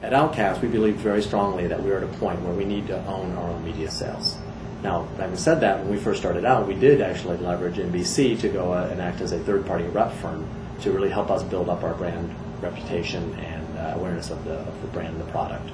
At Outcast, we believe very strongly that we're at a point where we need to own our own media sales. Now, having said that, when we first started out, we did actually leverage NBC to go and act as a third-party rep firm to really help us build up our brand reputation and awareness of the brand and the product.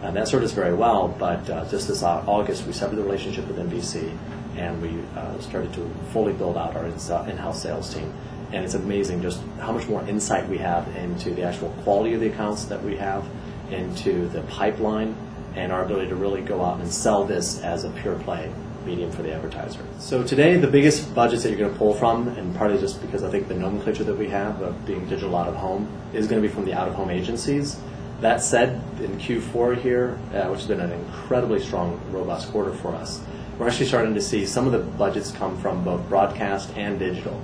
And that served us very well, but just this August, we severed the relationship with NBC, and we started to fully build out our in-house sales team. And it's amazing just how much more insight we have into the actual quality of the accounts that we have, into the pipeline, and our ability to really go out and sell this as a pure play medium for the advertiser. So today, the biggest budgets that you're going to pull from, and partly just because I think the nomenclature that we have of being digital out of home, is going to be from the out of home agencies. That said, in Q4 here, which has been an incredibly strong, robust quarter for us, we're actually starting to see some of the budgets come from both broadcast and digital,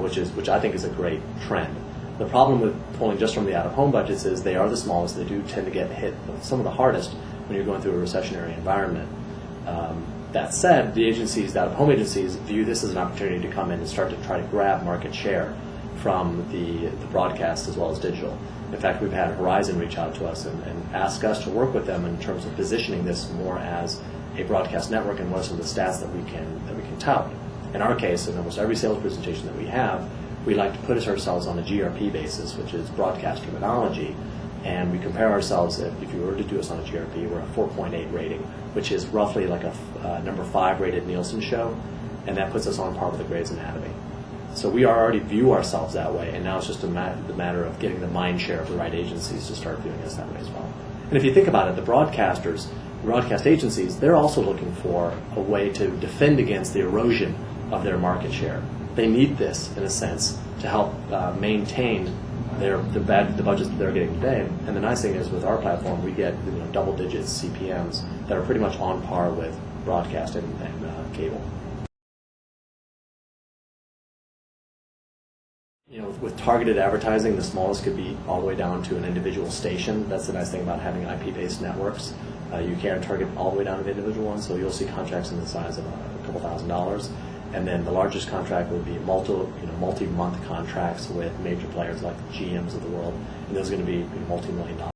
which I think is a great trend. The problem with pulling just from the out-of-home budgets is they are the smallest. They do tend to get hit some of the hardest when you're going through a recessionary environment. That said, the agencies, the out-of-home agencies, view this as an opportunity to come in and start to try to grab market share from the broadcast as well as digital. In fact, we've had Horizon reach out to us and ask us to work with them in terms of positioning this more as a broadcast network and what are some of the stats that we can tout. In our case, in almost every sales presentation that we have, we like to put ourselves on a GRP basis, which is broadcast terminology, and we compare ourselves, if you were to do us on a GRP, we're a 4.8 rating, which is roughly like a number 5 rated Nielsen show, and that puts us on par with the Grey's Anatomy. So we already view ourselves that way, and now it's just the matter of getting the mind share of the right agencies to start viewing us that way as well. And if you think about it, the broadcast agencies, they're also looking for a way to defend against the erosion of their market share. They need this, in a sense, to help maintain the budgets that they're getting today. And the nice thing is, with our platform, we get double-digit CPMs that are pretty much on par with broadcast and cable. With targeted advertising, the smallest could be all the way down to an individual station. That's the nice thing about having IP-based networks. You can target all the way down to the individual ones, so you'll see contracts in the size of a couple $1,000s. And then the largest contract would be multi-month contracts with major players like GMs of the world, and those are going to be multi-million-dollar